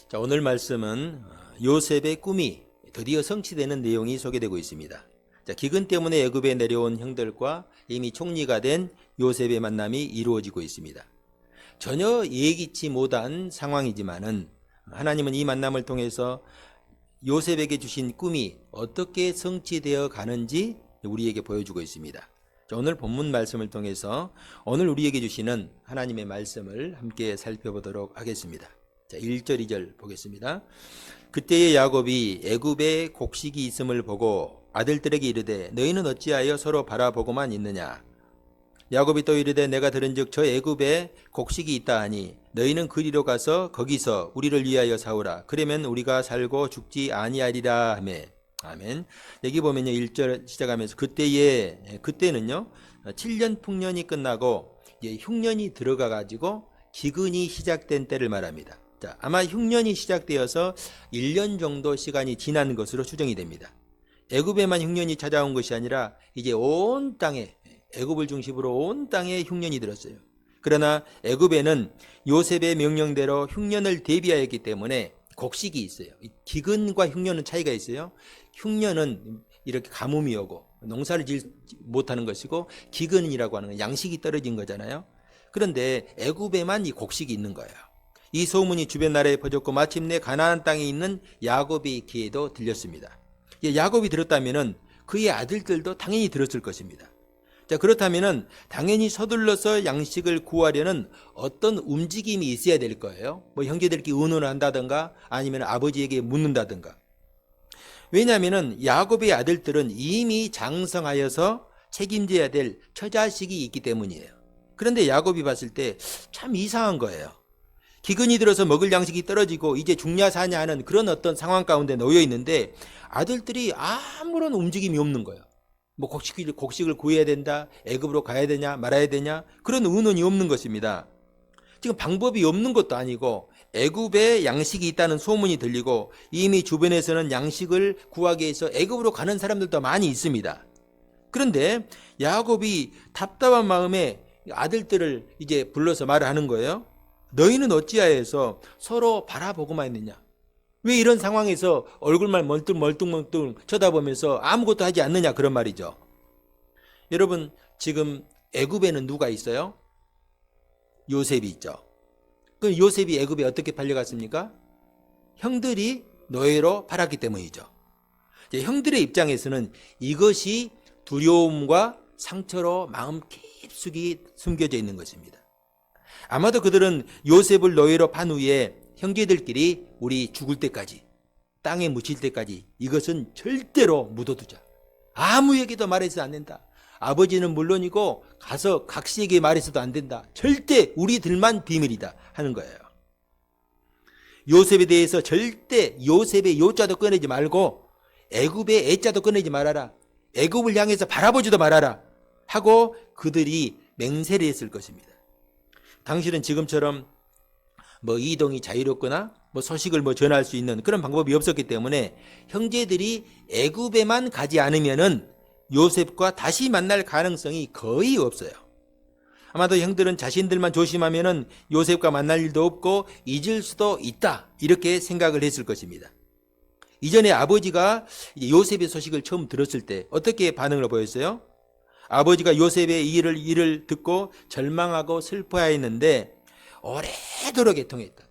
자, 오늘 말씀은 요셉의 꿈이 드디어 성취되는 내용이 소개되고 있습니다. 자, 기근 때문에 애굽에 내려온 형들과 이미 총리가 된 요셉의 만남이 이루어지고 있습니다. 전혀 예기치 못한 상황이지만은 하나님은 이 만남을 통해서 요셉에게 주신 꿈이 어떻게 성취되어 가는지 우리에게 보여주고 있습니다. 자, 오늘 본문 말씀을 통해서 오늘 우리에게 주시는 하나님의 말씀을 함께 살펴보도록 하겠습니다. 자, 1절 2절 보겠습니다. 그때의 야곱이 애굽에 곡식이 있음을 보고 아들들에게 이르되 너희는 어찌하여 서로 바라보고만 있느냐. 야곱이 또 이르되 내가 들은즉 저 애굽에 곡식이 있다 하니 너희는 그리로 가서 거기서 우리를 위하여 사오라. 그러면 우리가 살고 죽지 아니하리라 하매. 아멘. 여기 보면요, 1절 시작하면서 그때는요 7년 풍년이 끝나고 이제 흉년이 들어가 가지고 기근이 시작된 때를 말합니다. 자, 아마 흉년이 시작되어서 1년 정도 시간이 지난 것으로 추정이 됩니다. 애굽에만 흉년이 찾아온 것이 아니라 이제 온 땅에, 애굽을 중심으로 온 땅에 흉년이 들었어요. 그러나 애굽에는 요셉의 명령대로 흉년을 대비하였기 때문에 곡식이 있어요. 기근과 흉년은 차이가 있어요. 흉년은 이렇게 가뭄이 오고 농사를 짓지 못하는 것이고, 기근이라고 하는 건 양식이 떨어진 거잖아요. 그런데 애굽에만 이 곡식이 있는 거예요. 이 소문이 주변 나라에 퍼졌고 마침내 가나안 땅에 있는 야곱의 귀에도 들렸습니다. 야곱이 들었다면은 그의 아들들도 당연히 들었을 것입니다. 자, 그렇다면은 당연히 서둘러서 양식을 구하려는 어떤 움직임이 있어야 될 거예요. 뭐 형제들끼리 의논을 한다든가 아니면 아버지에게 묻는다든가. 왜냐하면은 야곱의 아들들은 이미 장성하여서 책임져야 될 처자식이 있기 때문이에요. 그런데 야곱이 봤을 때 참 이상한 거예요. 기근이 들어서 먹을 양식이 떨어지고 이제 죽냐 사냐 하는 그런 어떤 상황 가운데 놓여 있는데 아들들이 아무런 움직임이 없는 거예요. 뭐 곡식을 구해야 된다, 애굽으로 가야 되냐 말아야 되냐, 그런 의논이 없는 것입니다. 지금 방법이 없는 것도 아니고 애굽에 양식이 있다는 소문이 들리고 이미 주변에서는 양식을 구하기 위해서 애굽으로 가는 사람들도 많이 있습니다. 그런데 야곱이 답답한 마음에 아들들을 이제 불러서 말을 하는 거예요. 너희는 어찌하여서 서로 바라보고만 있느냐. 왜 이런 상황에서 얼굴만 멀뚱멀뚱 쳐다보면서 아무것도 하지 않느냐, 그런 말이죠. 여러분, 지금 애굽에는 누가 있어요? 요셉이 있죠. 그 요셉이 애굽에 어떻게 팔려갔습니까? 형들이 노예로 팔았기 때문이죠. 형들의 입장에서는 이것이 두려움과 상처로 마음 깊숙이 숨겨져 있는 것입니다. 아마도 그들은 요셉을 노예로 판 후에 형제들끼리 우리 죽을 때까지, 땅에 묻힐 때까지 이것은 절대로 묻어두자. 아무에게도 말해서 안 된다. 아버지는 물론이고 가서 각시에게 말해서도 안 된다. 절대 우리들만 비밀이다 하는 거예요. 요셉에 대해서 절대 요셉의 요자도 꺼내지 말고 애굽의 애자도 꺼내지 말아라. 애굽을 향해서 바라보지도 말아라 하고 그들이 맹세를 했을 것입니다. 당시는 지금처럼 뭐 이동이 자유롭거나 뭐 소식을 전할 수 있는 그런 방법이 없었기 때문에 형제들이 애굽에만 가지 않으면은 요셉과 다시 만날 가능성이 거의 없어요. 아마도 형들은 자신들만 조심하면은 요셉과 만날 일도 없고 잊을 수도 있다, 이렇게 생각을 했을 것입니다. 이전에 아버지가 요셉의 소식을 처음 들었을 때 어떻게 반응을 보였어요? 아버지가 요셉의 일을 듣고 절망하고 슬퍼하였는데 오래도록 애통했다.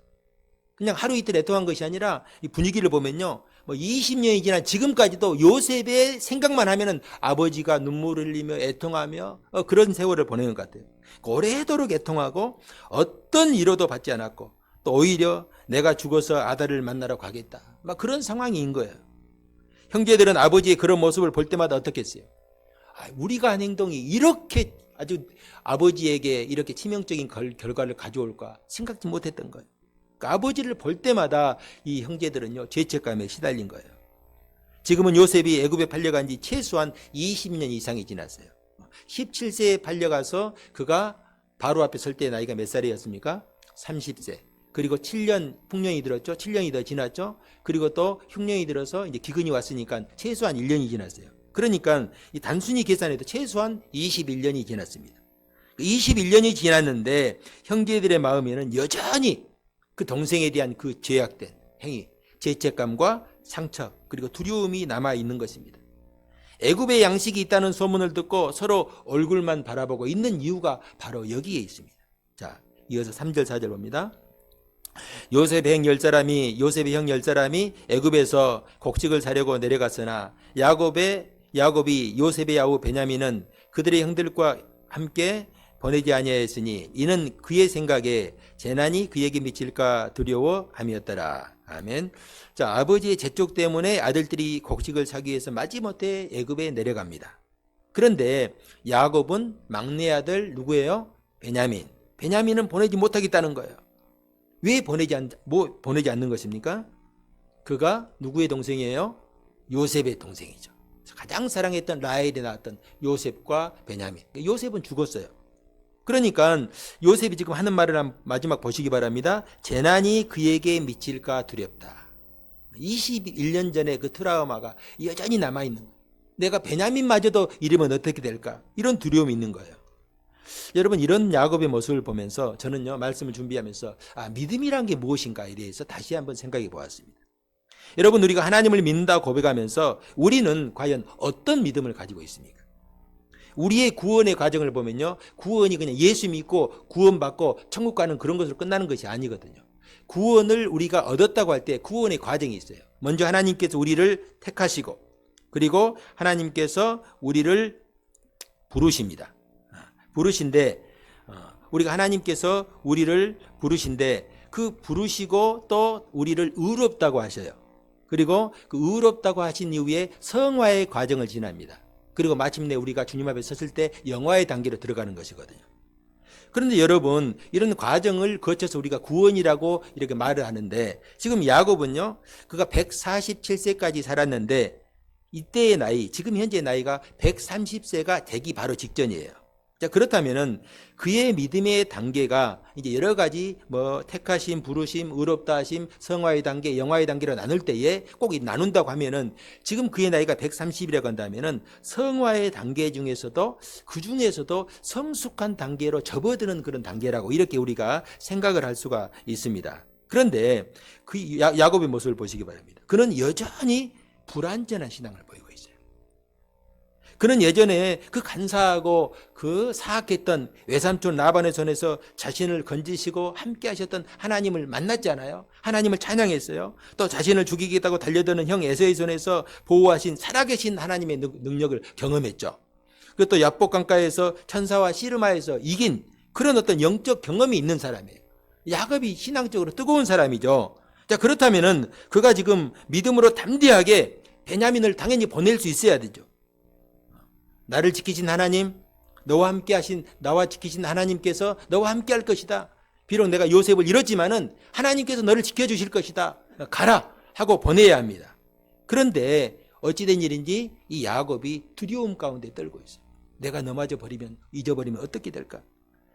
그냥 하루 이틀 애통한 것이 아니라 이 분위기를 보면요, 뭐 20년이 지난 지금까지도 요셉의 생각만 하면은 아버지가 눈물을 흘리며 애통하며 그런 세월을 보내는 것 같아요. 오래도록 애통하고 어떤 위로도 받지 않았고 또 오히려 내가 죽어서 아들을 만나러 가겠다, 막 그런 상황인 거예요. 형제들은 아버지의 그런 모습을 볼 때마다 어떻게 했어요? 우리가 한 행동이 이렇게 아주 아버지에게 이렇게 치명적인 결과를 가져올까 생각지 못했던 거예요. 그러니까 아버지를 볼 때마다 이 형제들은요 죄책감에 시달린 거예요. 지금은 요셉이 애굽에 팔려간 지 최소한 20년 이상이 지났어요. 17세에 팔려가서 그가 바로 앞에 설 때 나이가 몇 살이었습니까? 30세. 그리고 7년 풍년이 들었죠. 7년이 더 지났죠. 그리고 또 흉년이 들어서 이제 기근이 왔으니까 최소한 1년이 지났어요. 그러니까 단순히 계산해도 최소한 21년이 지났습니다. 21년이 지났는데 형제들의 마음에는 여전히 그 동생에 대한 그 죄악된 행위, 죄책감과 상처 그리고 두려움이 남아 있는 것입니다. 애굽에 양식이 있다는 소문을 듣고 서로 얼굴만 바라보고 있는 이유가 바로 여기에 있습니다. 자, 이어서 3절 4절 봅니다. 요셉의 형 10사람이 애굽에서 곡식을 사려고 내려갔으나 야곱이 요셉의 아우 베냐민은 그들의 형들과 함께 보내지 아니하였으니 이는 그의 생각에 재난이 그에게 미칠까 두려워함이었더라. 아멘. 자, 아버지의 재촉 때문에 아들들이 곡식을 사기 위해서 마지못해 애굽에 내려갑니다. 그런데 야곱은 막내 아들 누구예요? 베냐민은 보내지 못하겠다는 거예요. 왜 보내지 않는 것입니까? 그가 누구의 동생이에요? 요셉의 동생이죠. 가장 사랑했던 라헬이 낳았던 요셉과 베냐민. 요셉은 죽었어요. 그러니까 요셉이 지금 하는 말을 마지막 보시기 바랍니다. 재난이 그에게 미칠까 두렵다. 21년 전에 그 트라우마가 여전히 남아있는 거예요. 내가 베냐민마저도 이러면 어떻게 될까? 이런 두려움이 있는 거예요. 여러분, 이런 야곱의 모습을 보면서 저는요, 말씀을 준비하면서 믿음이란 게 무엇인가에 대해서 다시 한번 생각해 보았습니다. 여러분, 우리가 하나님을 믿는다고 고백하면서 우리는 과연 어떤 믿음을 가지고 있습니까? 우리의 구원의 과정을 보면요, 구원이 그냥 예수 믿고 구원받고 천국 가는 그런 것으로 끝나는 것이 아니거든요. 구원을 우리가 얻었다고 할 때 구원의 과정이 있어요. 먼저 하나님께서 우리를 택하시고, 그리고 하나님께서 우리를 부르십니다. 부르신데, 우리가 하나님께서 우리를 부르신데, 그 부르시고 또 우리를 의롭다고 하셔요. 그리고 그 의롭다고 하신 이후에 성화의 과정을 지납니다. 그리고 마침내 우리가 주님 앞에 섰을 때 영화의 단계로 들어가는 것이거든요. 그런데 여러분, 이런 과정을 거쳐서 우리가 구원이라고 이렇게 말을 하는데, 지금 야곱은요, 그가 147세까지 살았는데 이때의 나이, 지금 현재 나이가 130세가 되기 바로 직전이에요. 자, 그렇다면은 그의 믿음의 단계가 이제 여러 가지 택하심, 부르심, 의롭다 하심, 성화의 단계, 영화의 단계로 나눌 때에 꼭 나눈다고 하면은 지금 그의 나이가 130이라고 한다면은 성화의 단계 중에서도 그 중에서도 성숙한 단계로 접어드는 그런 단계라고 이렇게 우리가 생각을 할 수가 있습니다. 그런데 그 야곱의 모습을 보시기 바랍니다. 그는 여전히 불완전한 신앙을 보이고 있어요. 그는 예전에 그 간사하고 그 사악했던 외삼촌 라반의 손에서 자신을 건지시고 함께 하셨던 하나님을 만났잖아요. 하나님을 찬양했어요. 또 자신을 죽이겠다고 달려드는 형 에서의 손에서 보호하신 살아계신 하나님의 능력을 경험했죠. 그리고 또 야복 강가에서 천사와 씨르마에서 이긴 그런 어떤 영적 경험이 있는 사람이에요. 야곱이 신앙적으로 뜨거운 사람이죠. 자, 그렇다면은 그가 지금 믿음으로 담대하게 베냐민을 당연히 보낼 수 있어야 되죠. 나를 지키신 하나님, 나와 지키신 하나님께서 너와 함께 할 것이다. 비록 내가 요셉을 잃었지만은 하나님께서 너를 지켜주실 것이다. 가라 하고 보내야 합니다. 그런데 어찌된 일인지 이 야곱이 두려움 가운데 떨고 있어요. 내가 너마저 잊어버리면 어떻게 될까?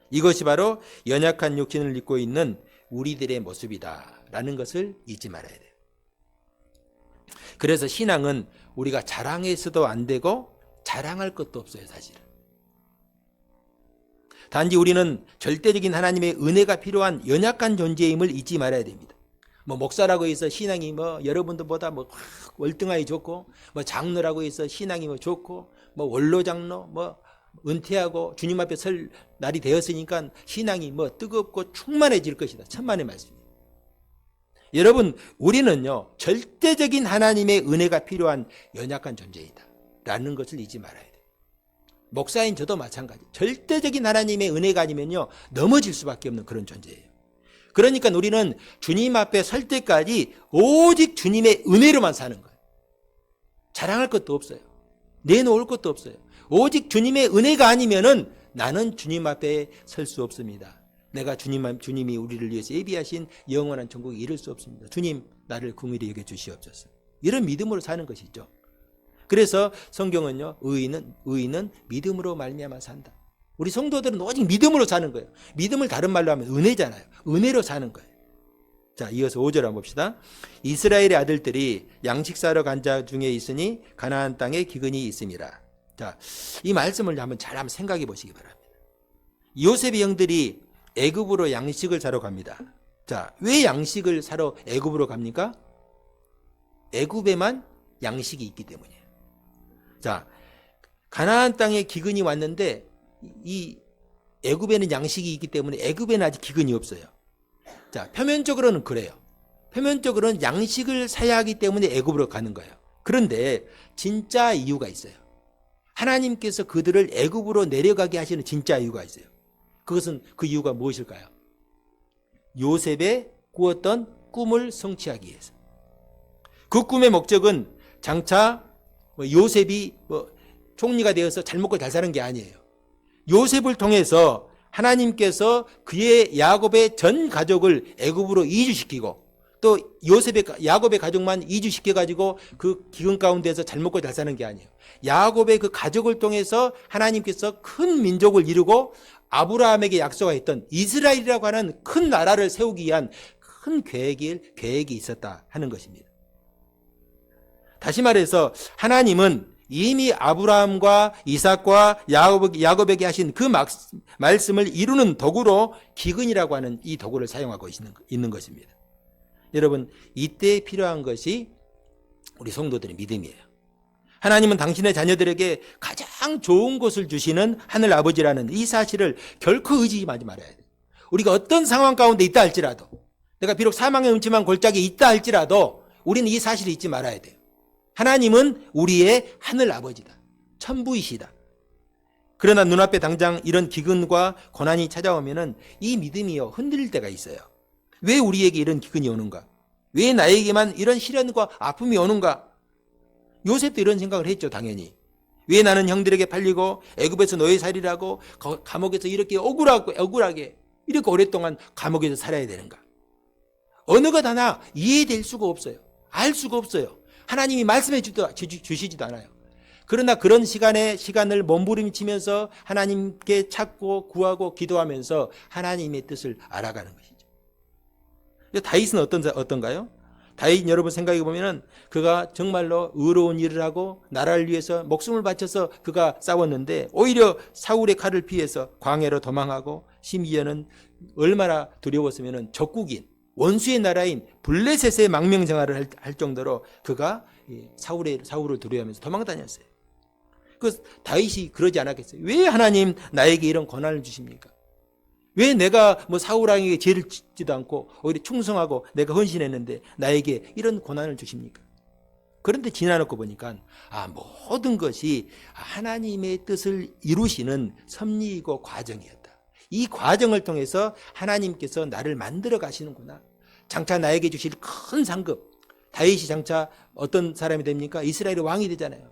이것이 바로 연약한 육신을 입고 있는 우리들의 모습이다라는 것을 잊지 말아야 돼요. 그래서 신앙은 우리가 자랑해서도 안 되고 자랑할 것도 없어요, 사실은. 단지 우리는 절대적인 하나님의 은혜가 필요한 연약한 존재임을 잊지 말아야 됩니다. 목사라고 해서 신앙이 여러분들보다 월등하게 좋고, 장로라고 해서 신앙이 좋고, 원로 장로, 은퇴하고 주님 앞에 설 날이 되었으니까 신앙이 뜨겁고 충만해질 것이다. 천만의 말씀입니다. 여러분, 우리는요, 절대적인 하나님의 은혜가 필요한 연약한 존재이다 라는 것을 잊지 말아야 돼요. 목사인 저도 마찬가지. 절대적인 하나님의 은혜가 아니면요, 넘어질 수밖에 없는 그런 존재예요. 그러니까 우리는 주님 앞에 설 때까지 오직 주님의 은혜로만 사는 거예요. 자랑할 것도 없어요. 내놓을 것도 없어요. 오직 주님의 은혜가 아니면은 나는 주님 앞에 설 수 없습니다. 내가 주님이 우리를 위해서 예비하신 영원한 천국에 이를 수 없습니다. 주님, 나를 긍휼히 여겨 주시옵소서. 이런 믿음으로 사는 것이죠. 그래서 성경은요, 의인은 믿음으로 말미암아 산다. 우리 성도들은 오직 믿음으로 사는 거예요. 믿음을 다른 말로 하면 은혜잖아요. 은혜로 사는 거예요. 자, 이어서 5절 한번 봅시다. 이스라엘의 아들들이 양식 사러 간 자 중에 있으니 가나안 땅에 기근이 있음이라. 자, 이 말씀을 한번 생각해 보시기 바랍니다. 요셉의 형들이 애굽으로 양식을 사러 갑니다. 자, 왜 양식을 사러 애굽으로 갑니까? 애굽에만 양식이 있기 때문이에요. 자, 가나안 땅에 기근이 왔는데 이 애굽에는 양식이 있기 때문에 애굽에는 아직 기근이 없어요. 자, 표면적으로는 그래요. 표면적으로는 양식을 사야 하기 때문에 애굽으로 가는 거예요. 그런데 진짜 이유가 있어요. 하나님께서 그들을 애굽으로 내려가게 하시는 진짜 이유가 있어요. 그것은 그 이유가 무엇일까요? 요셉의 꾸었던 꿈을 성취하기 위해서. 그 꿈의 목적은 장차 요셉이 총리가 되어서 잘 먹고 잘 사는 게 아니에요. 요셉을 통해서 하나님께서 그의 야곱의 전 가족을 애굽으로 이주시키고 또 야곱의 가족만 이주시켜 가지고 그 기근 가운데서 잘 먹고 잘 사는 게 아니에요. 야곱의 그 가족을 통해서 하나님께서 큰 민족을 이루고 아브라함에게 약속하였던 이스라엘이라고 하는 큰 나라를 세우기 위한 큰 계획이 있었다 하는 것입니다. 다시 말해서 하나님은 이미 아브라함과 이삭과 야곱에게 하신 그 말씀을 이루는 도구로 기근이라고 하는 이 도구를 사용하고 있는 것입니다. 여러분, 이때 필요한 것이 우리 성도들의 믿음이에요. 하나님은 당신의 자녀들에게 가장 좋은 것을 주시는 하늘 아버지라는 이 사실을 결코 의지하지 말아야 돼요. 우리가 어떤 상황 가운데 있다 할지라도, 내가 비록 사망의 음침한 골짜기에 있다 할지라도 우리는 이 사실을 잊지 말아야 돼요. 하나님은 우리의 하늘 아버지다. 천부이시다. 그러나 눈앞에 당장 이런 기근과 고난이 찾아오면은 이 믿음이요 흔들릴 때가 있어요. 왜 우리에게 이런 기근이 오는가? 왜 나에게만 이런 시련과 아픔이 오는가? 요셉도 이런 생각을 했죠, 당연히. 왜 나는 형들에게 팔리고 애굽에서 노예살이라고 감옥에서 이렇게 억울하게 이렇게 오랫동안 감옥에서 살아야 되는가? 어느 것 하나 이해될 수가 없어요. 알 수가 없어요. 하나님이 말씀해 주시지도 않아요. 그러나 그런 시간을 몸부림치면서 하나님께 찾고 구하고 기도하면서 하나님의 뜻을 알아가는 것이죠. 다윗은 어떤가요? 다윗 여러분 생각해 보면은 그가 정말로 의로운 일을 하고 나라를 위해서 목숨을 바쳐서 그가 싸웠는데 오히려 사울의 칼을 피해서 광야로 도망하고 심지어는 얼마나 두려웠으면은 적국인 원수의 나라인 블레셋의 망명생활을 할 정도로 그가 사울을 두려워하면서 도망 다녔어요. 그 다윗이 그러지 않았겠어요? 왜 하나님 나에게 이런 고난을 주십니까? 왜 내가 사울 왕에게 죄를 짓지도 않고 오히려 충성하고 내가 헌신했는데 나에게 이런 고난을 주십니까? 그런데 지나놓고 보니까 모든 것이 하나님의 뜻을 이루시는 섭리이고 과정이었다. 이 과정을 통해서 하나님께서 나를 만들어 가시는구나. 장차 나에게 주실 큰 상급. 다윗이 장차 어떤 사람이 됩니까? 이스라엘의 왕이 되잖아요.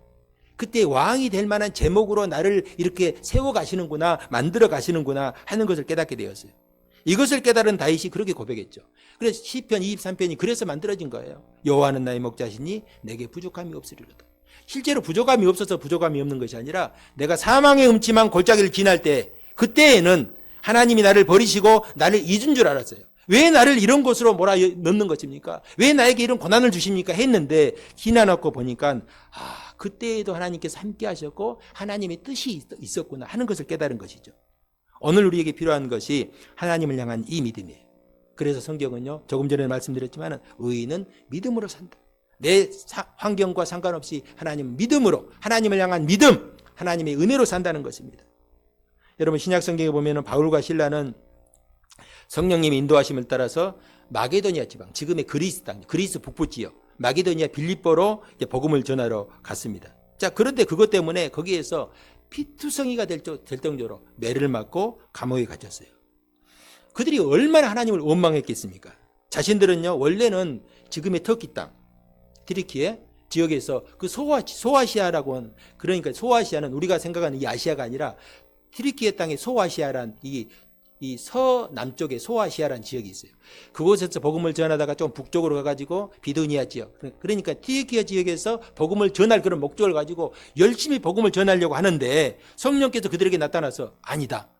그때 왕이 될 만한 제목으로 나를 이렇게 세워 가시는구나, 만들어 가시는구나 하는 것을 깨닫게 되었어요. 이것을 깨달은 다윗이 그렇게 고백했죠. 그래서 시편 23편이 그래서 만들어진 거예요. 여호와는 나의 목자시니 내게 부족함이 없으리로다. 실제로 부족함이 없어서 부족함이 없는 것이 아니라 내가 사망의 음침한 골짜기를 지날 때 그때에는 하나님이 나를 버리시고 나를 잊은 줄 알았어요. 왜 나를 이런 곳으로 몰아넣는 것입니까? 왜 나에게 이런 고난을 주십니까? 했는데 지나놓고 보니까 그때에도 하나님께서 함께 하셨고 하나님의 뜻이 있었구나 하는 것을 깨달은 것이죠. 오늘 우리에게 필요한 것이 하나님을 향한 이 믿음이에요. 그래서 성경은요, 조금 전에 말씀드렸지만 의인은 믿음으로 산다. 내 환경과 상관없이 하나님 믿음으로, 하나님을 향한 믿음, 하나님의 은혜로 산다는 것입니다. 여러분 신약 성경에 보면은 바울과 실라는 성령님의 인도하심을 따라서 마게도니아 지방, 지금의 그리스 땅, 그리스 북부 지역, 마게도니아 빌립보로 복음을 전하러 갔습니다. 자, 그런데 그것 때문에 거기에서 피투성이가 될 정도로 매를 맞고 감옥에 갇혔어요. 그들이 얼마나 하나님을 원망했겠습니까? 자신들은요, 원래는 지금의 터키 땅, 트리키에 지역에서 그 소아시아라고 하는, 그러니까 소아시아는 우리가 생각하는 이 아시아가 아니라 트리키의 땅의 소아시아란 이 서남쪽에 소아시아라는 지역이 있어요. 그곳에서 복음을 전하다가 좀 북쪽으로 가가지고 비두니아 지역, 그러니까 트리키아 지역에서 복음을 전할 그런 목적을 가지고 열심히 복음을 전하려고 하는데 성령께서 그들에게 나타나서 아니다.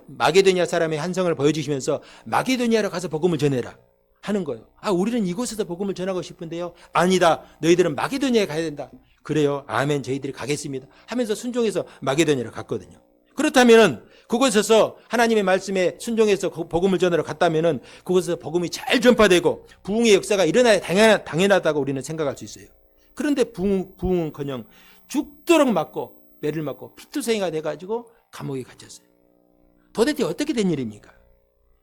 마게도니아 사람의 한성을 보여주시면서 마게도니아로 가서 복음을 전해라 하는 거예요. 우리는 이곳에서 복음을 전하고 싶은데요. 아니다. 너희들은 마게도니아에 가야 된다. 그래요. 아멘. 저희들이 가겠습니다. 하면서 순종해서 마게도니아로 갔거든요. 그렇다면은 그곳에서 하나님의 말씀에 순종해서 복음을 전하러 갔다면은 그곳에서 복음이 잘 전파되고 부흥의 역사가 일어나야 당연하다고 우리는 생각할 수 있어요. 그런데 부흥은커녕 죽도록 맞고 매를 맞고 피투성이가 돼가지고 감옥에 갇혔어요. 도대체 어떻게 된 일입니까?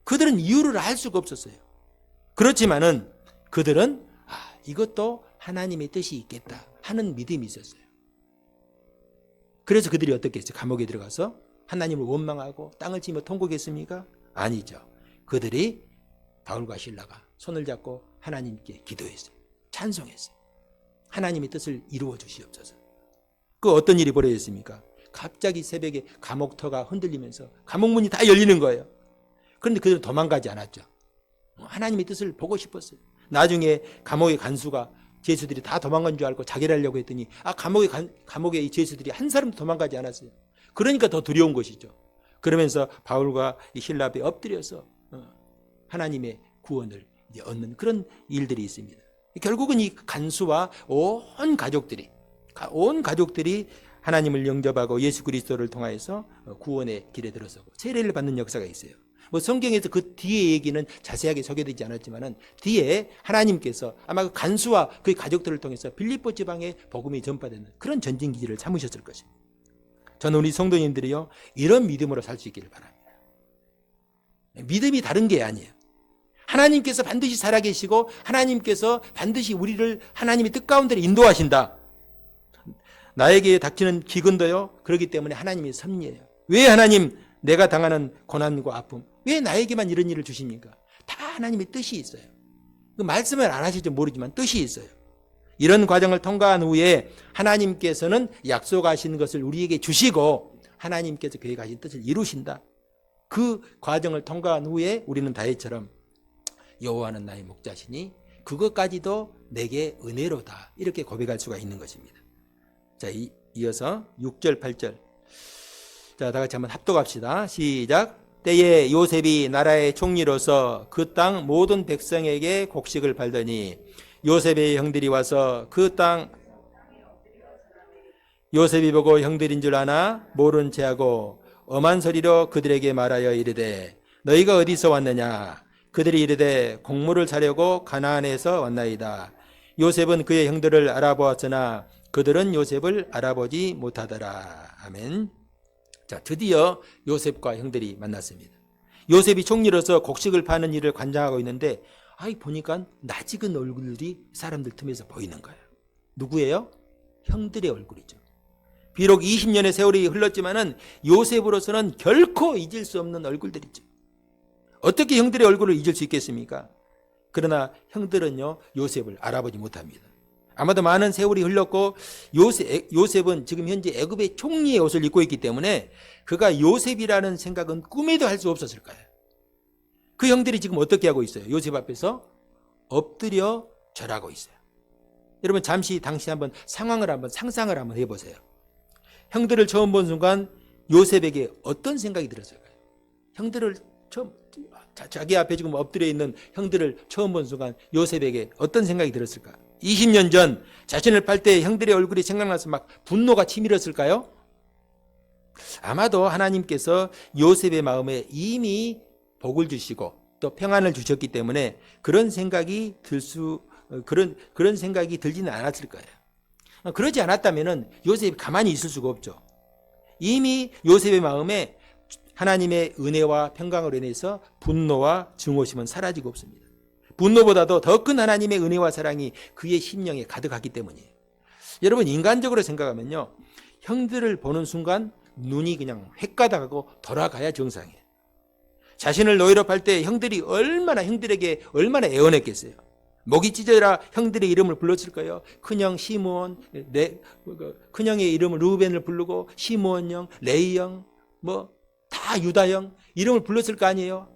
그들은 이유를 알 수가 없었어요. 그렇지만은 그들은 이것도 하나님의 뜻이 있겠다 하는 믿음이 있었어요. 그래서 그들이 어떻게 했어요? 감옥에 들어가서 하나님을 원망하고 땅을 치며 통곡했습니까? 아니죠. 그들이 바울과 실라가 손을 잡고 하나님께 기도했어요. 찬송했어요. 하나님의 뜻을 이루어 주시옵소서. 그 어떤 일이 벌어졌습니까? 갑자기 새벽에 감옥터가 흔들리면서 감옥문이 다 열리는 거예요. 그런데 그들은 도망가지 않았죠. 하나님의 뜻을 보고 싶었어요. 나중에 감옥의 간수가 죄수들이 다 도망간 줄 알고 자결 하려고 했더니 감옥의 이 죄수들이 한 사람도 도망가지 않았어요. 그러니까 더 두려운 것이죠. 그러면서 바울과 이 실라 앞에 엎드려서 하나님의 구원을 이제 얻는 그런 일들이 있습니다. 결국은 이 간수와 온 가족들이 하나님을 영접하고 예수 그리스도를 통하여서 구원의 길에 들어서고 세례를 받는 역사가 있어요. 성경에서 그 뒤에 얘기는 자세하게 소개되지 않았지만은 뒤에 하나님께서 아마 그 간수와 그 가족들을 통해서 빌립보 지방에 복음이 전파되는 그런 전진 기지를 삼으셨을 것입니다. 저는 우리 성도님들이요 이런 믿음으로 살 수 있기를 바랍니다. 믿음이 다른 게 아니에요. 하나님께서 반드시 살아계시고 하나님께서 반드시 우리를 하나님의 뜻 가운데로 인도하신다. 나에게 닥치는 기근도요 그렇기 때문에 하나님이 섭리해요. 왜 하나님 내가 당하는 고난과 아픔 왜 나에게만 이런 일을 주십니까? 다 하나님의 뜻이 있어요. 그 말씀을 안 하실지 모르지만 뜻이 있어요. 이런 과정을 통과한 후에 하나님께서는 약속하신 것을 우리에게 주시고 하나님께서 계획하신 뜻을 이루신다. 그 과정을 통과한 후에 우리는 다윗처럼 여호와는 나의 목자시니 그것까지도 내게 은혜로다 이렇게 고백할 수가 있는 것입니다. 자, 이어서 6절 8절 자, 다 같이 한번 합독합시다. 시작. 때에 요셉이 나라의 총리로서 그 땅 모든 백성에게 곡식을 팔더니 요셉의 형들이 와서 그 땅 요셉이 보고 형들인 줄 아나 모른 체하고 엄한 소리로 그들에게 말하여 이르되 너희가 어디서 왔느냐? 그들이 이르되 곡물을 사려고 가나안에서 왔나이다. 요셉은 그의 형들을 알아보았으나 그들은 요셉을 알아보지 못하더라. 아멘. 자, 드디어 요셉과 형들이 만났습니다. 요셉이 총리로서 곡식을 파는 일을 관장하고 있는데 보니까 낯익은 얼굴들이 사람들 틈에서 보이는 거예요. 누구예요? 형들의 얼굴이죠. 비록 20년의 세월이 흘렀지만은 요셉으로서는 결코 잊을 수 없는 얼굴들이죠. 어떻게 형들의 얼굴을 잊을 수 있겠습니까? 그러나 형들은요 요셉을 알아보지 못합니다. 아마도 많은 세월이 흘렀고 요셉은 지금 현재 애굽의 총리의 옷을 입고 있기 때문에 그가 요셉이라는 생각은 꿈에도 할 수 없었을 거예요. 그 형들이 지금 어떻게 하고 있어요? 요셉 앞에서 엎드려 절하고 있어요. 여러분 잠시 당시 한번 상황을 한번 상상을 한번 해보세요. 형들을 처음 본 순간 요셉에게 어떤 생각이 들었을까요? 형들을 처음 자기 앞에 지금 엎드려 있는 형들을 처음 본 순간 요셉에게 어떤 생각이 들었을까? 20년 전 자신을 팔 때 형들의 얼굴이 생각나서 막 분노가 치밀었을까요? 아마도 하나님께서 요셉의 마음에 이미 복을 주시고 또 평안을 주셨기 때문에 그런 생각이 그런 생각이 들지는 않았을 거예요. 그러지 않았다면은 요셉이 가만히 있을 수가 없죠. 이미 요셉의 마음에 하나님의 은혜와 평강을 인해서 분노와 증오심은 사라지고 없습니다. 분노보다도 더 큰 하나님의 은혜와 사랑이 그의 심령에 가득하기 때문이에요. 여러분 인간적으로 생각하면요. 형들을 보는 순간 눈이 그냥 헷가닥하고 돌아가야 정상이에요. 자신을 노예로 팔 때 형들에게 얼마나 애원했겠어요. 목이 찢어라 형들의 이름을 불렀을까요? 큰형 시므온, 큰형의 이름을 르우벤을 부르고 시므온 형, 레이 형, 다 유다 형 이름을 불렀을 거 아니에요.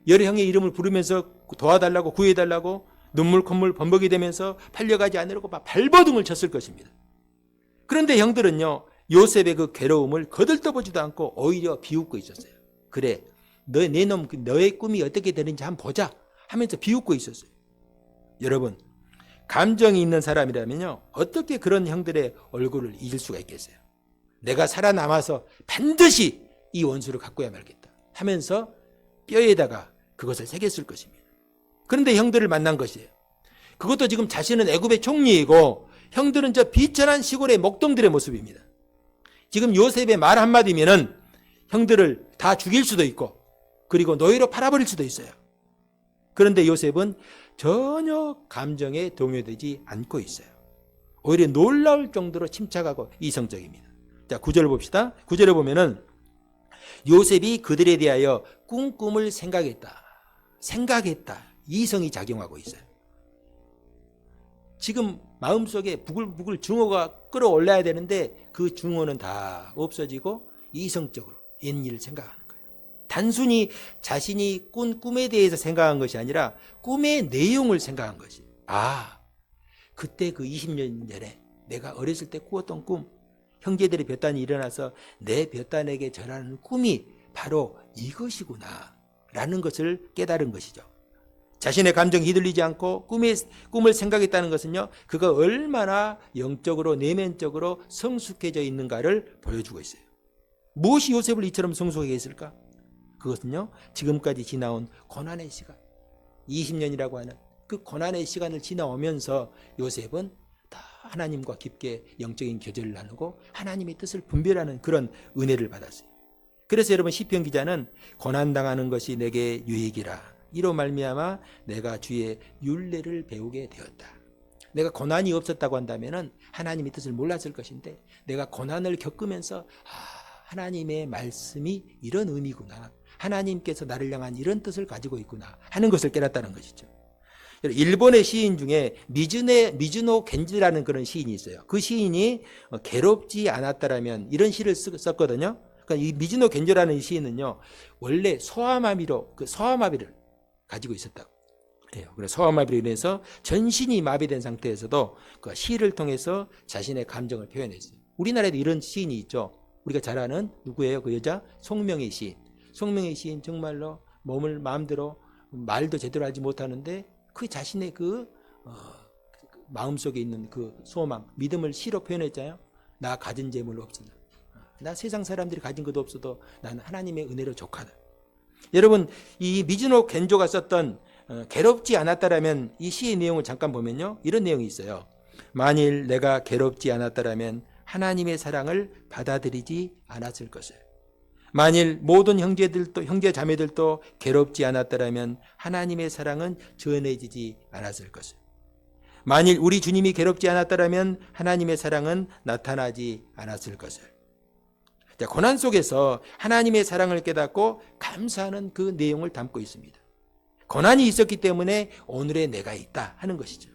여러 형의 이름을 부르면서 도와달라고 구해달라고 눈물 콧물 범벅이 되면서 팔려가지 않으려고 막 발버둥을 쳤을 것입니다. 그런데 형들은요 요셉의 그 괴로움을 거들떠보지도 않고 오히려 비웃고 있었어요. 그래 너의 꿈이 어떻게 되는지 한번 보자 하면서 비웃고 있었어요. 여러분 감정이 있는 사람이라면요 어떻게 그런 형들의 얼굴을 잊을 수가 있겠어요. 내가 살아남아서 반드시 이 원수를 갖고야 말겠다 하면서 뼈에다가 그것을 새겼을 것입니다. 그런데 형들을 만난 것이에요. 그것도 지금 자신은 애굽의 총리이고 형들은 저 비천한 시골의 목동들의 모습입니다. 지금 요셉의 말 한마디면은 형들을 다 죽일 수도 있고 그리고 노예로 팔아버릴 수도 있어요. 그런데 요셉은 전혀 감정에 동요되지 않고 있어요. 오히려 놀라울 정도로 침착하고 이성적입니다. 자, 9절을 봅시다. 9절에 보면은 요셉이 그들에 대하여 꿈을 생각했다. 이성이 작용하고 있어요. 지금 마음속에 부글부글 증오가 끌어올라야 되는데 그 증오는 다 없어지고 이성적으로 옛일을 생각하는 거예요. 단순히 자신이 꾼 꿈에 대해서 생각한 것이 아니라 꿈의 내용을 생각한 것이. 그때 그 20년 전에 내가 어렸을 때 꾸었던 꿈, 형제들의 볕단이 일어나서 내 볕단에게 절하는 꿈이 바로 이것이구나 라는 것을 깨달은 것이죠. 자신의 감정이 휘둘리지 않고 꿈을 생각했다는 것은요, 그가 얼마나 영적으로 내면적으로 성숙해져 있는가를 보여주고 있어요. 무엇이 요셉을 이처럼 성숙하게 했을까? 그것은요, 지금까지 지나온 고난의 시간, 20년이라고 하는 그 고난의 시간을 지나오면서 요셉은 다 하나님과 깊게 영적인 교제를 나누고 하나님의 뜻을 분별하는 그런 은혜를 받았어요. 그래서 여러분 시편 기자는 고난당하는 것이 내게 유익이라. 이로 말미암아 내가 주의 율례를 배우게 되었다. 내가 고난이 없었다고 한다면 하나님의 뜻을 몰랐을 것인데 내가 고난을 겪으면서 하나님의 말씀이 이런 의미구나. 하나님께서 나를 향한 이런 뜻을 가지고 있구나 하는 것을 깨닫다는 것이죠. 일본의 시인 중에 미즈노 겐지라는 그런 시인이 있어요. 그 시인이 괴롭지 않았다라면 이런 시를 썼거든요. 그러니까 이 미즈노 겐지라는 시인은요, 원래 소아마비를 가지고 있었다고 해요. 그래서 소아마비로 인해서 전신이 마비된 상태에서도 그 시를 통해서 자신의 감정을 표현했어요. 우리나라에도 이런 시인이 있죠. 우리가 잘 아는 누구예요? 그 여자 송명의 시인. 송명의 시인 정말로 몸을 마음대로 말도 제대로 하지 못하는데 그 자신의 마음속에 있는 그 소망, 믿음을 시로 표현했잖아요. 나 가진 재물 없으나 나 세상 사람들이 가진 것도 없어도 나는 하나님의 은혜로 족하다. 여러분, 이 미즈노 겐조가 썼던 괴롭지 않았다라면 이 시의 내용을 잠깐 보면요, 이런 내용이 있어요. 만일 내가 괴롭지 않았다라면 하나님의 사랑을 받아들이지 않았을 것을. 만일 모든 형제 자매들도 괴롭지 않았다라면 하나님의 사랑은 전해지지 않았을 것을. 만일 우리 주님이 괴롭지 않았다라면 하나님의 사랑은 나타나지 않았을 것을. 고난 속에서 하나님의 사랑을 깨닫고 감사하는 그 내용을 담고 있습니다. 고난이 있었기 때문에 오늘의 내가 있다 하는 것이죠.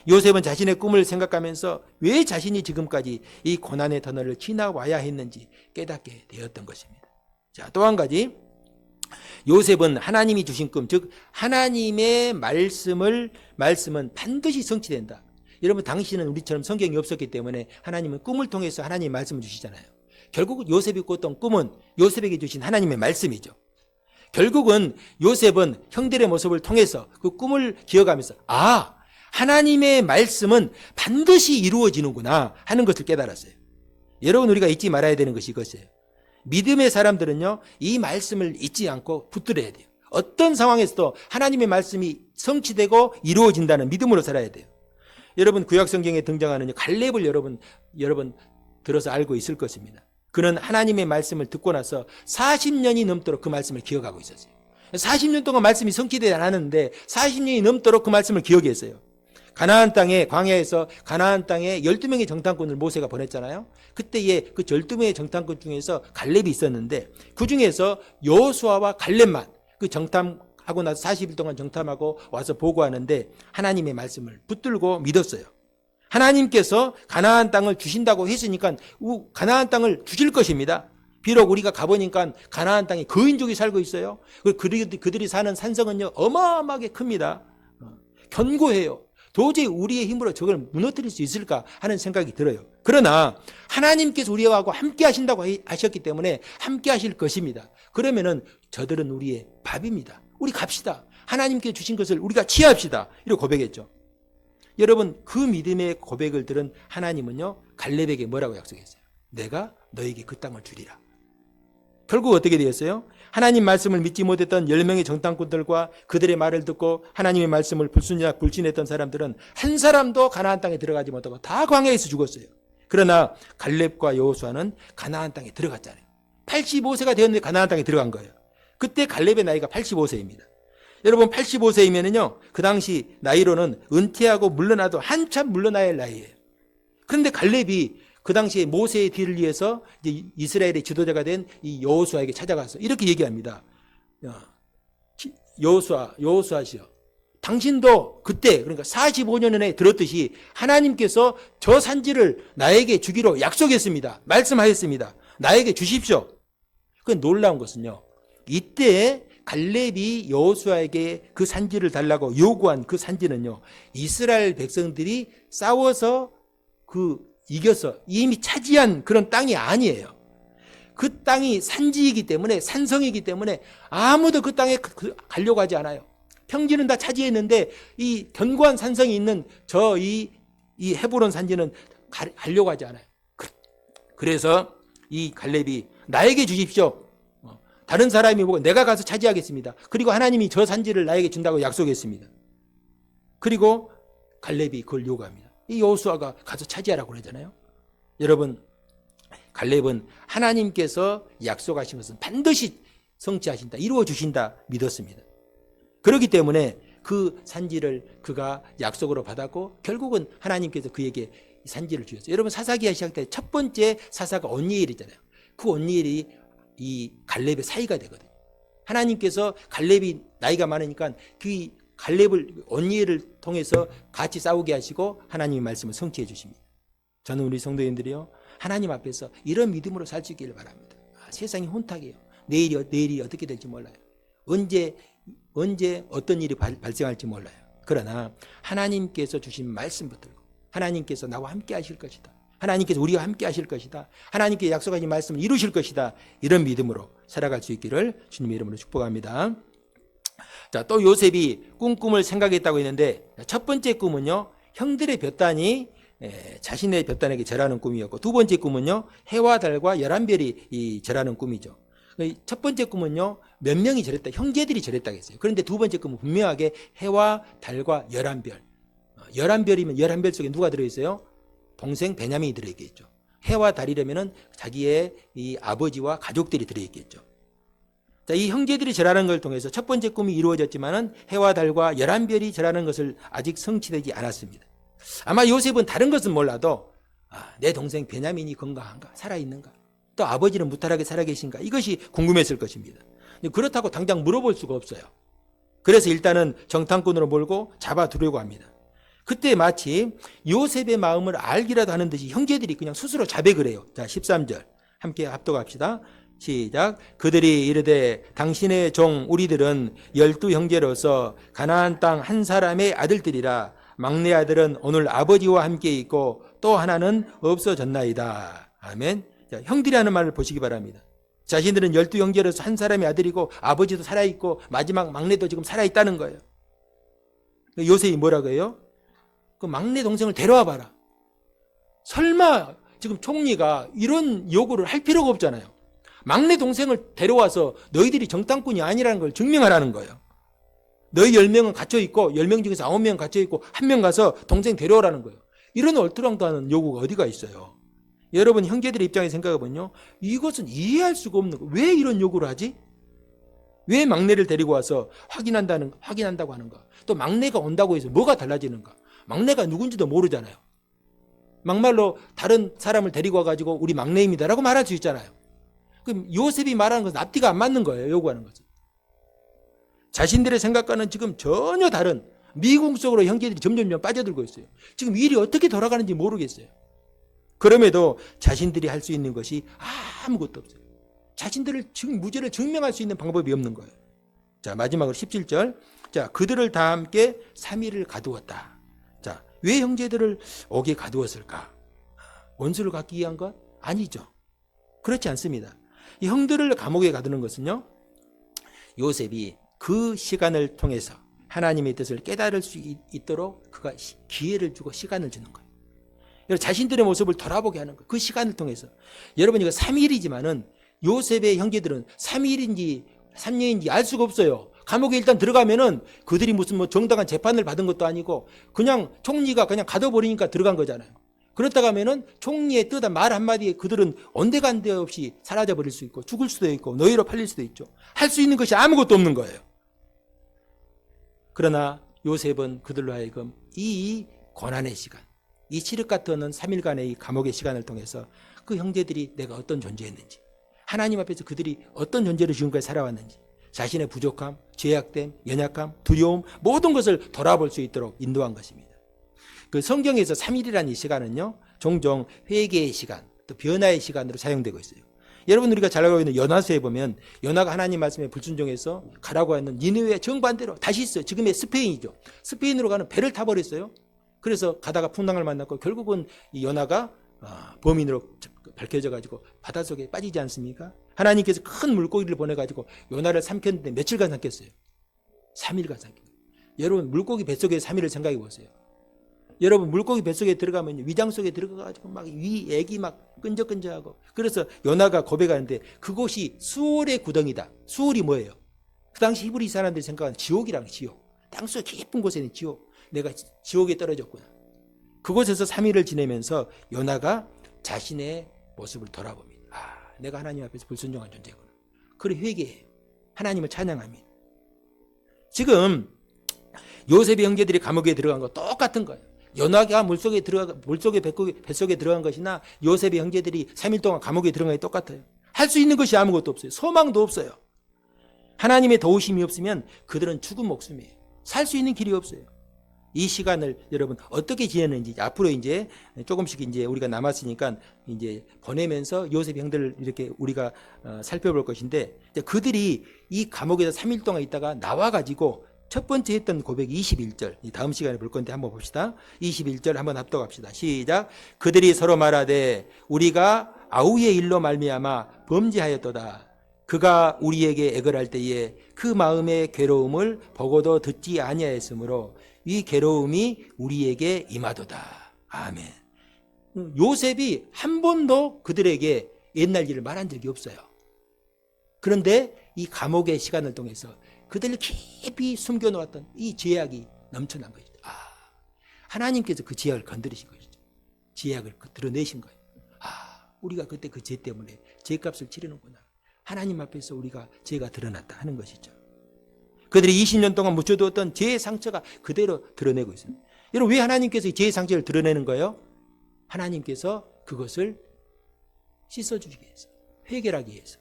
요셉은 자신의 꿈을 생각하면서 왜 자신이 지금까지 이 고난의 터널을 지나와야 했는지 깨닫게 되었던 것입니다. 자, 또 한 가지, 요셉은 하나님이 주신 꿈, 즉 하나님의 말씀은 반드시 성취된다. 여러분, 당시는 우리처럼 성경이 없었기 때문에 하나님은 꿈을 통해서 하나님의 말씀을 주시잖아요. 결국 요셉이 꿨던 꿈은 요셉에게 주신 하나님의 말씀이죠. 결국은 요셉은 형들의 모습을 통해서 그 꿈을 기억하면서 하나님의 말씀은 반드시 이루어지는구나 하는 것을 깨달았어요. 여러분, 우리가 잊지 말아야 되는 것이 이것이에요. 믿음의 사람들은요, 이 말씀을 잊지 않고 붙들어야 돼요. 어떤 상황에서도 하나님의 말씀이 성취되고 이루어진다는 믿음으로 살아야 돼요. 여러분, 구약성경에 등장하는 갈렙을 여러분 들어서 알고 있을 것입니다. 그는 하나님의 말씀을 듣고 나서 40년이 넘도록 그 말씀을 기억하고 있었어요. 40년 동안 말씀이 성취되지 않았는데 40년이 넘도록 그 말씀을 기억했어요. 가나안 땅에, 광야에서 가나안 땅에 12명의 정탐꾼을 모세가 보냈잖아요. 그때에 그 12명의 정탐꾼 중에서 갈렙이 있었는데 그 중에서 여호수아와 갈렙만 그 정탐하고 나서 40일 동안 정탐하고 와서 보고하는데 하나님의 말씀을 붙들고 믿었어요. 하나님께서 가나안 땅을 주신다고 했으니까 가나안 땅을 주실 것입니다. 비록 우리가 가보니까 가나안 땅에 거인족이 살고 있어요. 그들이 사는 산성은요, 어마어마하게 큽니다. 견고해요. 도저히 우리의 힘으로 저걸 무너뜨릴 수 있을까 하는 생각이 들어요. 그러나 하나님께서 우리하고 함께 하신다고 하셨기 때문에 함께 하실 것입니다. 그러면은 저들은 우리의 밥입니다. 우리 갑시다. 하나님께 주신 것을 우리가 취합시다. 이렇게 고백했죠. 여러분, 그 믿음의 고백을 들은 하나님은요, 갈렙에게 뭐라고 약속했어요? 내가 너에게 그 땅을 주리라. 결국 어떻게 되었어요? 하나님 말씀을 믿지 못했던 10명의 정탐꾼들과 그들의 말을 듣고 하나님의 말씀을 불신했던 사람들은 한 사람도 가나안 땅에 들어가지 못하고 다 광야에서 죽었어요. 그러나 갈렙과 여호수아는 가나안 땅에 들어갔잖아요. 85세가 되었는데 가나안 땅에 들어간 거예요. 그때 갈렙의 나이가 85세입니다. 여러분 85세이면은요, 그 당시 나이로는 은퇴하고 물러나도 한참 물러나야 할 나이예요. 그런데 갈렙이 그 당시에 모세의 뒤를 이어서 이제 이스라엘의 지도자가 된 이 여호수아에게 찾아가서 이렇게 얘기합니다. 여호수아시여, 당신도 그때, 그러니까 45년 전에 들었듯이 하나님께서 저 산지를 나에게 주기로 약속했습니다. 말씀하셨습니다. 나에게 주십시오. 그 놀라운 것은요, 이때 갈렙이 여호수아에게 그 산지를 달라고 요구한 그 산지는요, 이스라엘 백성들이 싸워서 이겨서 이미 차지한 그런 땅이 아니에요. 그 땅이 산지이기 때문에, 산성이기 때문에 아무도 그 땅에 가려고 하지 않아요. 평지는 다 차지했는데 이 견고한 산성이 있는 이 헤브론 산지는 가려고 하지 않아요. 그래서 이 갈렙이 나에게 주십시오. 다른 사람이 보고 내가 가서 차지하겠습니다. 그리고 하나님이 저 산지를 나에게 준다고 약속했습니다. 그리고 갈렙이 그걸 요구합니다. 이 여호수아가 가서 차지하라고 그러잖아요. 여러분, 갈렙은 하나님께서 약속하신 것은 반드시 성취하신다, 이루어 주신다 믿었습니다. 그렇기 때문에 그 산지를 그가 약속으로 받았고 결국은 하나님께서 그에게 산지를 주셨어요. 여러분, 사사기야 시작 때 첫 번째 사사가 온니엘이잖아요. 그 온니엘이 이 갈렙의 사이가 되거든요. 하나님께서 갈렙이 나이가 많으니까 그 갈렙을 온니엘을 통해서 같이 싸우게 하시고 하나님의 말씀을 성취해 주십니다. 저는 우리 성도님들이요, 하나님 앞에서 이런 믿음으로 살 수 있기를 바랍니다. 세상이 혼탁해요. 내일이 어떻게 될지 몰라요. 언제 어떤 일이 발생할지 몰라요. 그러나 하나님께서 주신 말씀 붙들고 하나님께서 나와 함께 하실 것이다, 하나님께서 우리와 함께 하실 것이다, 하나님께 약속하신 말씀을 이루실 것이다, 이런 믿음으로 살아갈 수 있기를 주님의 이름으로 축복합니다. 자, 또 요셉이 꿈을 생각했다고 했는데, 첫 번째 꿈은요, 형들의 볕단이 자신의 볕단에게 절하는 꿈이었고, 두 번째 꿈은요, 해와 달과 11별이 절하는 꿈이죠. 첫 번째 꿈은요, 몇 명이 절했다, 형제들이 절했다고 했어요. 그런데 두 번째 꿈은 분명하게 해와 달과 11별. 11별이면 11별 속에 누가 들어있어요? 동생 베냐민이 들어있겠죠. 해와 달이라면은 자기의 이 아버지와 가족들이 들어있겠죠. 자, 이 형제들이 절하는 걸 통해서 첫 번째 꿈이 이루어졌지만은 해와 달과 11별이 절하는 것을 아직 성취되지 않았습니다. 아마 요셉은 다른 것은 몰라도 내 동생 베냐민이 건강한가, 살아있는가, 또 아버지는 무탈하게 살아계신가, 이것이 궁금했을 것입니다. 그렇다고 당장 물어볼 수가 없어요. 그래서 일단은 정탐꾼으로 몰고 잡아두려고 합니다. 그때 마치 요셉의 마음을 알기라도 하는 듯이 형제들이 그냥 스스로 자백을 해요. 자, 13절 함께 합독합시다. 시작. 그들이 이르되 당신의 종 우리들은 12형제로서 가나안 땅 한 사람의 아들들이라. 막내 아들은 오늘 아버지와 함께 있고 또 하나는 없어졌나이다. 아멘. 자, 형들이라는 말을 보시기 바랍니다. 자신들은 12형제로서 한 사람의 아들이고 아버지도 살아있고 마지막 막내도 지금 살아있다는 거예요. 요셉이 뭐라고 해요? 그 막내 동생을 데려와 봐라. 설마 지금 총리가 이런 요구를 할 필요가 없잖아요. 막내 동생을 데려와서 너희들이 정탐꾼이 아니라는 걸 증명하라는 거예요. 너희 10명은 갇혀있고 10명 중에서 9명 갇혀있고 1명 가서 동생 데려오라는 거예요. 이런 얼토당도 하는 요구가 어디가 있어요. 여러분, 형제들의 입장에 생각해보면요, 이것은 이해할 수가 없는 거예요. 왜 이런 요구를 하지? 왜 막내를 데리고 와서 확인한다고 하는가? 또 막내가 온다고 해서 뭐가 달라지는가? 막내가 누군지도 모르잖아요. 막말로 다른 사람을 데리고 와가지고 우리 막내입니다라고 말할 수 있잖아요. 그럼 요셉이 말하는 것은 앞뒤가 안 맞는 거예요. 요구하는 것은. 자신들의 생각과는 지금 전혀 다른 미궁 속으로 형제들이 점점 빠져들고 있어요. 지금 일이 어떻게 돌아가는지 모르겠어요. 그럼에도 자신들이 할 수 있는 것이 아무것도 없어요. 자신들을 무죄를 증명할 수 있는 방법이 없는 거예요. 자, 마지막으로 17절. 자, 그들을 다 함께 3일을 가두었다. 자, 왜 형제들을 옥에 가두었을까? 원수를 갚기 위한 것? 아니죠. 그렇지 않습니다. 이 형들을 감옥에 가두는 것은요, 요셉이 그 시간을 통해서 하나님의 뜻을 깨달을 수 있도록 그가 기회를 주고 시간을 주는 거예요. 자신들의 모습을 돌아보게 하는 거예요. 그 시간을 통해서. 여러분, 이거 3일이지만은 요셉의 형제들은 3일인지 3년인지 알 수가 없어요. 감옥에 일단 들어가면은 그들이 무슨 뭐 정당한 재판을 받은 것도 아니고 그냥 총리가 그냥 가둬버리니까 들어간 거잖아요. 그렇다고 하면은 총리의 뜻 말 한마디에 그들은 온데간데 없이 사라져버릴 수 있고 죽을 수도 있고 노예로 팔릴 수도 있죠. 할 수 있는 것이 아무것도 없는 거예요. 그러나 요셉은 그들로 하여금 이 고난의 시간, 이 칠흑 같은 3일간의 이 감옥의 시간을 통해서 그 형제들이 내가 어떤 존재였는지, 하나님 앞에서 그들이 어떤 존재로 지금까지 살아왔는지, 자신의 부족함, 죄악됨, 연약함, 두려움 모든 것을 돌아볼 수 있도록 인도한 것입니다. 그 성경에서 3일이라는 이 시간은요, 종종 회개의 시간, 또 변화의 시간으로 사용되고 있어요. 여러분, 우리가 잘 알고 있는 요나서에 보면 요나가 하나님 말씀에 불순종해서 가라고 하는 니느웨 정반대로 다시 있어요. 지금의 스페인이죠. 스페인으로 가는 배를 타버렸어요. 그래서 가다가 풍랑을 만났고 결국은 이 요나가 범인으로 밝혀져 가지고 바닷속에 빠지지 않습니까? 하나님께서 큰 물고기를 보내가지고 요나를 삼켰는데 며칠간 삼켰어요. 3일간 삼켰어요. 여러분, 물고기 뱃속에 3일을 생각해 보세요. 여러분, 물고기 뱃속에 들어가면 위장 속에 들어가가지고 막 애기 막 끈적끈적하고, 그래서 요나가 고백하는데 그곳이 수월의 구덩이다. 수월이 뭐예요? 그 당시 히브리 사람들이 생각하는 지옥이랑 지옥. 땅속 깊은 곳에는 지옥. 내가 지옥에 떨어졌구나. 그곳에서 3일을 지내면서 요나가 자신의 모습을 돌아봅니다. 내가 하나님 앞에서 불순종한 존재구나. 그래 회개해요. 하나님을 찬양합니다. 지금 요셉의 형제들이 감옥에 들어간 거 똑같은 거예요. 요나가 뱃속에 들어간 것이나 요셉의 형제들이 3일 동안 감옥에 들어간 게 똑같아요. 할 수 있는 것이 아무것도 없어요. 소망도 없어요. 하나님의 도우심이 없으면 그들은 죽은 목숨이에요. 살 수 있는 길이 없어요. 이 시간을 여러분 어떻게 지냈는지 앞으로 이제 조금씩 이제 우리가 남았으니까 이제 보내면서 요셉 형들을 이렇게 우리가 살펴볼 것인데, 그들이 이 감옥에서 3일 동안 있다가 나와가지고 첫 번째 했던 고백 21절, 다음 시간에 볼 건데 한번 봅시다. 21절 한번 합독합시다. 시작. 그들이 서로 말하되 우리가 아우의 일로 말미암아 범죄하였도다. 그가 우리에게 애걸할 때에 그 마음의 괴로움을 보고도 듣지 아니하였으므로 이 괴로움이 우리에게 임하도다. 아멘. 요셉이 한 번도 그들에게 옛날 일을 말한 적이 없어요. 그런데 이 감옥의 시간을 통해서 그들을 깊이 숨겨놓았던 이 죄악이 넘쳐난 것이죠. 하나님께서 그 죄악을 건드리신 것이죠. 죄악을 드러내신 거예요. 우리가 그때 그 죄 때문에 죄값을 치르는구나. 하나님 앞에서 우리가 죄가 드러났다 하는 것이죠. 그들이 20년 동안 묻혀두었던 죄의 상처가 그대로 드러내고 있습니다. 여러분, 왜 하나님께서 이 죄의 상처를 드러내는 거예요? 하나님께서 그것을 씻어주기 위해서, 해결하기 위해서.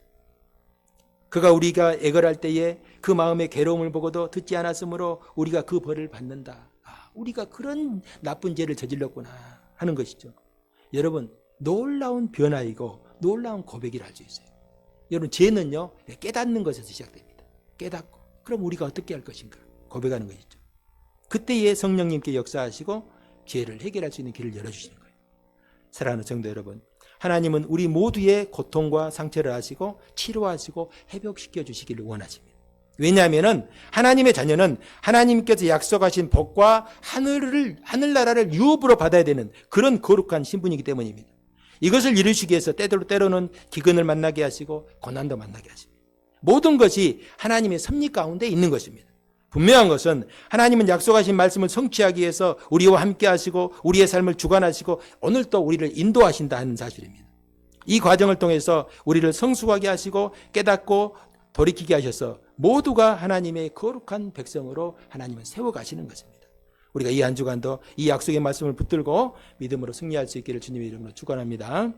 그가 우리가 애걸할 때에 그 마음의 괴로움을 보고도 듣지 않았으므로 우리가 그 벌을 받는다. 우리가 그런 나쁜 죄를 저질렀구나 하는 것이죠. 여러분, 놀라운 변화이고 놀라운 고백이라 할 수 있어요. 여러분, 죄는요, 깨닫는 것에서 시작됩니다. 깨닫고 그럼 우리가 어떻게 할 것인가 고백하는 것이죠. 그때에 성령님께 역사하시고 죄를 해결할 수 있는 길을 열어주시는 거예요. 사랑하는 성도 여러분, 하나님은 우리 모두의 고통과 상처를 아시고 치료하시고 회복시켜 주시기를 원하십니다. 왜냐하면 하나님의 자녀는 하나님께서 약속하신 복과 하늘나라를 유업으로 받아야 되는 그런 거룩한 신분이기 때문입니다. 이것을 이루시기 위해서 때로는 기근을 만나게 하시고 고난도 만나게 하십니다. 모든 것이 하나님의 섭리 가운데 있는 것입니다. 분명한 것은 하나님은 약속하신 말씀을 성취하기 위해서 우리와 함께 하시고 우리의 삶을 주관하시고 오늘 또 우리를 인도하신다 하는 사실입니다. 이 과정을 통해서 우리를 성숙하게 하시고 깨닫고 돌이키게 하셔서 모두가 하나님의 거룩한 백성으로 하나님을 세워가시는 것입니다. 우리가 이 한 주간도 이 약속의 말씀을 붙들고 믿음으로 승리할 수 있기를 주님의 이름으로 축원합니다.